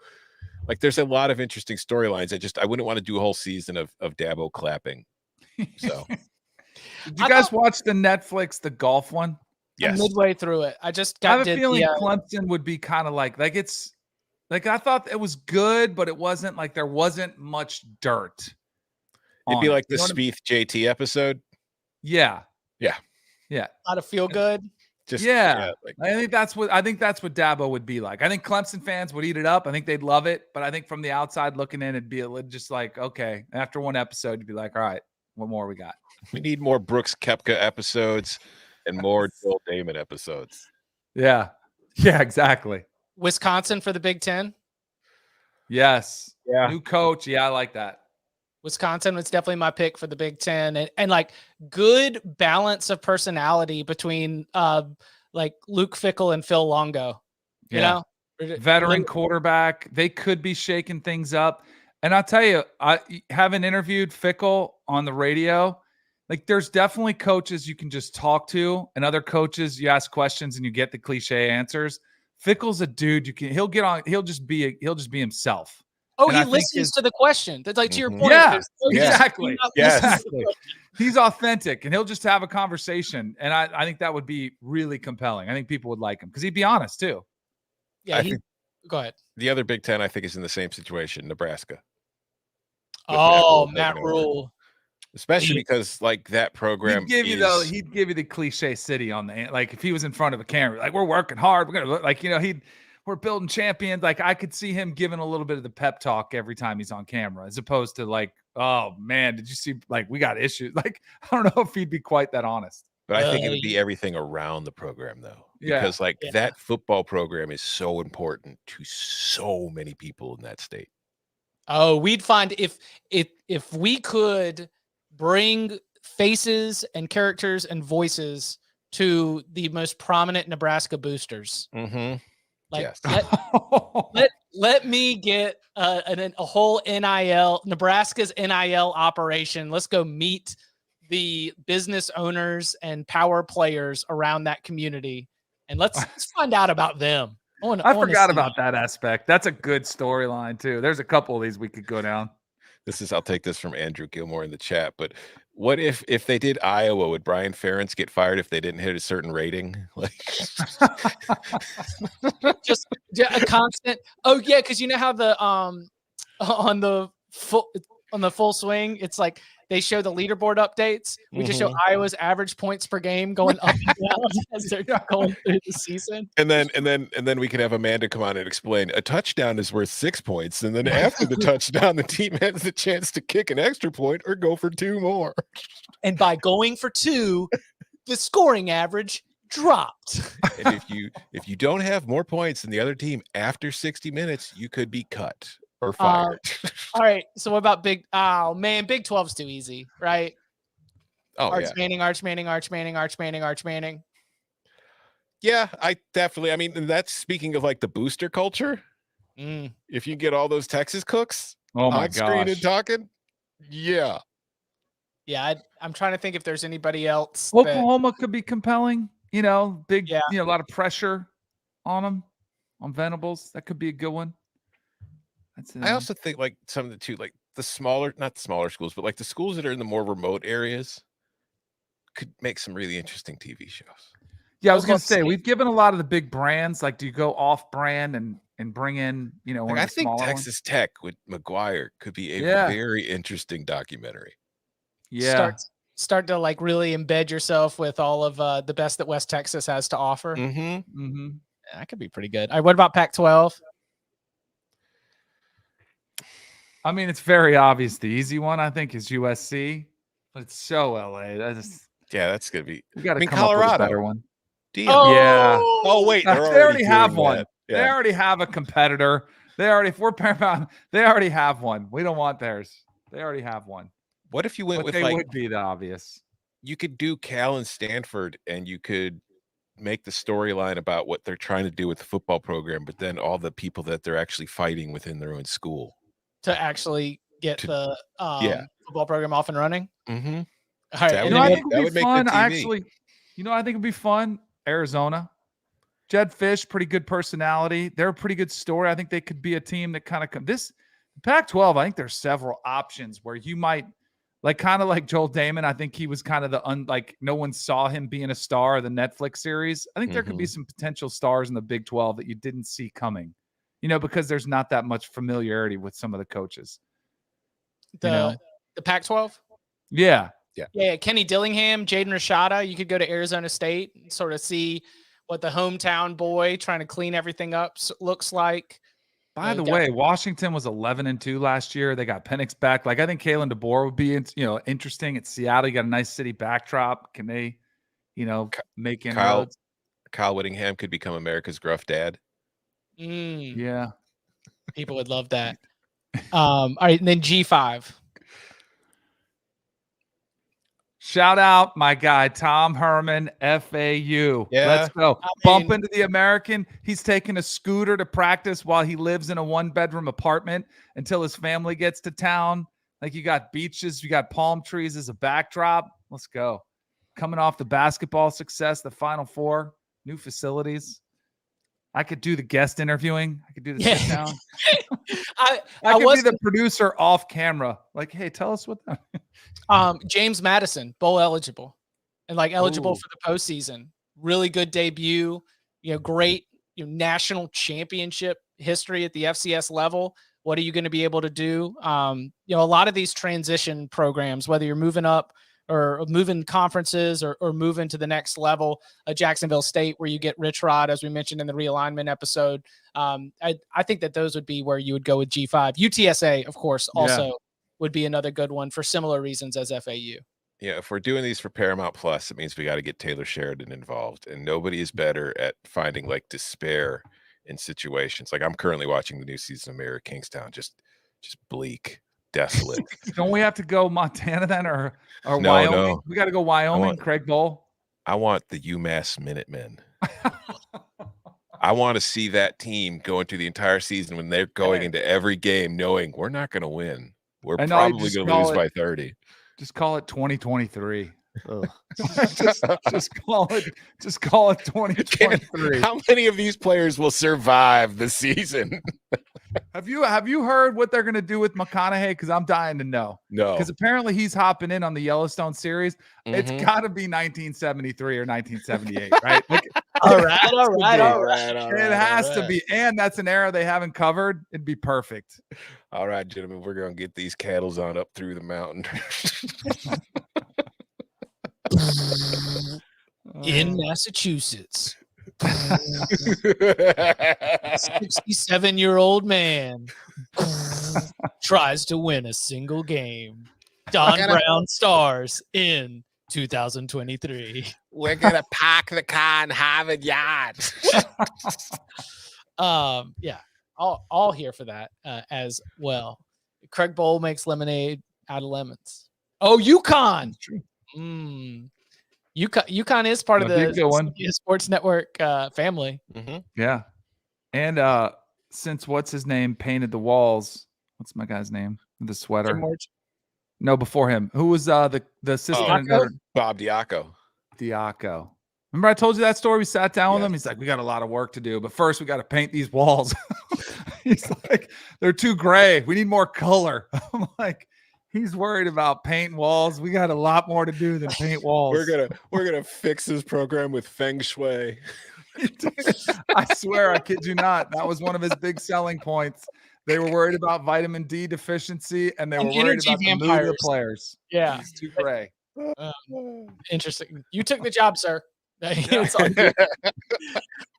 Speaker 3: Like, there's a lot of interesting storylines. I wouldn't want to do a whole season of Dabo clapping. So,
Speaker 4: did you guys watch the Netflix, the golf one?
Speaker 1: Yes. I'm midway through it. I
Speaker 4: have a feeling Clemson would be kind of like it's like, I thought it was good, but it wasn't like, there wasn't much dirt.
Speaker 3: It'd be like the Spieth JT episode.
Speaker 4: Yeah.
Speaker 3: Yeah.
Speaker 4: Yeah.
Speaker 1: How to feel good.
Speaker 4: I think that's what Dabo would be like. I think Clemson fans would eat it up. I think they'd love it. But I think from the outside looking in, it'd be just like, okay, after one episode, you'd be like, all right, what more we got?
Speaker 3: We need more Brooks Koepka episodes and more Joel Damon episodes.
Speaker 4: Yeah. Yeah, exactly.
Speaker 1: Wisconsin for the Big Ten.
Speaker 4: Yes.
Speaker 2: Yeah.
Speaker 4: New coach. Yeah, I like that.
Speaker 1: Wisconsin was definitely my pick for the Big Ten, and like good balance of personality between like Luke Fickell and Phil Longo.
Speaker 4: Veteran quarterback. They could be shaking things up. And I'll tell you, I haven't interviewed Fickell on the radio. Like, there's definitely coaches you can just talk to, and other coaches you ask questions and you get the cliche answers. Fickell's a dude he'll just be himself.
Speaker 1: Oh, and he listens to the question. That's like, to your point.
Speaker 4: Yeah, exactly. Exactly. He's authentic, and he'll just have a conversation. And I think that would be really compelling. I think people would like him because he'd be honest too.
Speaker 1: Yeah. Go ahead.
Speaker 3: The other Big Ten, I think, is in the same situation. Nebraska.
Speaker 1: Oh, Matt Rule.
Speaker 3: Especially because like that program,
Speaker 4: he'd give you the cliche city on the, like, if he was in front of a camera, like, we're working hard. We're going to look like, we're building champions. Like, I could see him giving a little bit of the pep talk every time he's on camera, as opposed to like, oh man, did you see, like, we got issues. Like, I don't know if he'd be quite that honest.
Speaker 3: But I think it would be everything around the program, though, because that football program is so important to so many people in that state.
Speaker 1: Oh, we'd find if we could bring faces and characters and voices to the most prominent Nebraska boosters.
Speaker 3: Mm-hmm.
Speaker 1: Like, yes. let me get a whole NIL, Nebraska's NIL operation. Let's go meet the business owners and power players around that community, and let's find out about them.
Speaker 4: I forgot about that aspect. That's a good storyline too. There's a couple of these we could go down.
Speaker 3: I'll take this from Andrew Gilmore in the chat, but what if they did Iowa, would Brian Ferentz get fired if they didn't hit a certain rating? Like,
Speaker 1: just a constant. Oh yeah, because you know how the on the full swing, it's like they show the leaderboard updates. We just show Iowa's average points per game going up and down as they're going through the season.
Speaker 3: And then we can have Amanda come on and explain a touchdown is worth 6 points, and then after the touchdown, the team has the chance to kick an extra point or go for 2 more.
Speaker 1: And by going for 2, the scoring average dropped.
Speaker 3: And if you don't have more points than the other team after 60 minutes, you could be cut or fired.
Speaker 1: All right. So what about Big 12's too easy, right?
Speaker 3: Oh,
Speaker 1: Arch
Speaker 3: yeah.
Speaker 1: Manning.
Speaker 3: Yeah, I mean, that's speaking of like the booster culture. If you get all those Texas cooks on screen and talking, yeah.
Speaker 1: Yeah, I'm trying to think if there's anybody else.
Speaker 4: Oklahoma could be compelling. You know, big, a lot of pressure on them, on Venables. That could be a good one.
Speaker 3: I also think like some of the two, like the smaller, not the smaller schools, but like the schools that are in the more remote areas could make some really interesting TV shows.
Speaker 4: Yeah, I was going to say, we've given a lot of the big brands. Like, do you go off brand and bring in, one
Speaker 3: I
Speaker 4: of the
Speaker 3: think
Speaker 4: smaller
Speaker 3: Texas Tech with McGuire could be a very interesting documentary.
Speaker 4: Yeah.
Speaker 1: Start to like really embed yourself with all of the best that West Texas has to offer. That could be pretty good. All right, what about Pac-12?
Speaker 4: I mean, it's very obvious. The easy one, I think, is USC, but it's so LA.
Speaker 3: That's gonna be.
Speaker 4: We got to come
Speaker 3: Colorado.
Speaker 4: up with a better one.
Speaker 3: Yeah. Oh wait,
Speaker 4: they already have one. Yeah. They already have a competitor. If we're Paramount, they already have one. We don't want theirs. They already have one.
Speaker 3: What if you went with
Speaker 4: they
Speaker 3: like?
Speaker 4: Would be the obvious.
Speaker 3: You could do Cal and Stanford, and you could make the storyline about what they're trying to do with the football program, but then all the people that they're actually fighting within their own school
Speaker 1: to actually get the football program off and running.
Speaker 4: All right, I think it would be fun. I think it'd be fun. Arizona, Jed Fish, pretty good personality. They're a pretty good story. I think they could be a team that kind of this Pac-12. I think there's several options where you might kind of like Joel Damon. I think he was kind of no one saw him being a star of the Netflix series. I think there could be some potential stars in the Big 12 that you didn't see coming, because there's not that much familiarity with some of the coaches.
Speaker 1: The Pac-12?
Speaker 4: Yeah.
Speaker 1: Yeah, Kenny Dillingham, Jaden Rashada. You could go to Arizona State and sort of see what the hometown boy trying to clean everything up looks like.
Speaker 4: By the way, Washington was 11-2 last year. They got Penix back. I think Kalen DeBoer would be, interesting at Seattle. You got a nice city backdrop. Can they, make inroads?
Speaker 3: Kyle Whittingham could become America's gruff dad.
Speaker 4: Yeah,
Speaker 1: people would love that. All right, and then G5.
Speaker 4: Shout out my guy, Tom Herman, FAU.
Speaker 3: Yeah.
Speaker 4: Let's go. Bump into the American. He's taking a scooter to practice while he lives in a one-bedroom apartment until his family gets to town. You got beaches, you got palm trees as a backdrop. Let's go. Coming off the basketball success, the Final Four, new facilities. I could do the guest interviewing. I could do the sit down. I could be the producer off camera. Hey, tell us what that.
Speaker 1: James Madison, bowl eligible, and eligible for the postseason. Really good debut. Great national championship history at the FCS level. What are you going to be able to do? A lot of these transition programs, whether you're moving up or moving conferences or moving to the next level, Jacksonville State, where you get Rich Rod, as we mentioned in the realignment episode. I think that those would be where you would go with G5. UTSA, of course, also would be another good one for similar reasons as FAU.
Speaker 3: Yeah, if we're doing these for Paramount Plus, it means we got to get Taylor Sheridan involved, and nobody is better at finding despair in situations. I'm currently watching the new season of Mayor of Kingstown, just bleak, desolate.
Speaker 4: Don't we have to go Montana then, or
Speaker 3: no,
Speaker 4: Wyoming?
Speaker 3: No.
Speaker 4: We got to go Wyoming. Craig Bowl.
Speaker 3: I want the UMass Minutemen. I want to see that team going through the entire season when they're going into every game knowing we're not going to win. We're probably going to lose by 30.
Speaker 4: Just call it 2023. just call it 2023.
Speaker 3: How many of these players will survive the season?
Speaker 4: Have you heard what they're going to do with McConaughey? Because I'm dying to know.
Speaker 3: No,
Speaker 4: because apparently he's hopping in on the Yellowstone series. It's got to be 1973 or 1978, right?
Speaker 1: All right.
Speaker 4: It has to be, and that's an era they haven't covered. It'd be perfect.
Speaker 3: All right, gentlemen, we're going to get these cattles on up through the mountain.
Speaker 1: In Massachusetts. 67-year-old man tries to win a single game. Don Brown stars in 2023.
Speaker 3: We're gonna park the car in Harvard Yard.
Speaker 1: Yeah, all here for that as well. Craig Bowl makes lemonade out of lemons. Oh, UConn. UConn is part of the CBS Sports Network family.
Speaker 3: Mm-hmm.
Speaker 4: Yeah. And since what's his name painted the walls, what's my guy's name? The sweater. No, before him. Who was the assistant?
Speaker 3: Bob Diaco.
Speaker 4: Remember I told you that story? We sat down with him. He's like, we got a lot of work to do, but first we got to paint these walls. He's like, they're too gray. We need more color. I'm like, he's worried about painting walls. We got a lot more to do than paint walls.
Speaker 3: We're gonna fix this program with feng shui.
Speaker 4: I swear, I kid you not. That was one of his big selling points. They were worried about vitamin D deficiency, and they were worried about the mood of the players.
Speaker 1: Yeah,
Speaker 4: it's too gray.
Speaker 1: Interesting. You took the job, sir.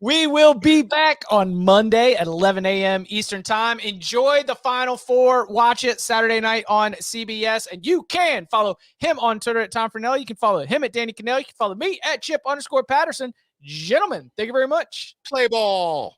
Speaker 1: We will be back on Monday at 11 a.m. Eastern time. Enjoy the Final Four. Watch it Saturday night on CBS. And you can follow him on Twitter at Tom Fernelli. You can follow him at Danny Cannell. You can follow me at Chip_Patterson. Gentlemen, thank you very much.
Speaker 3: Play ball.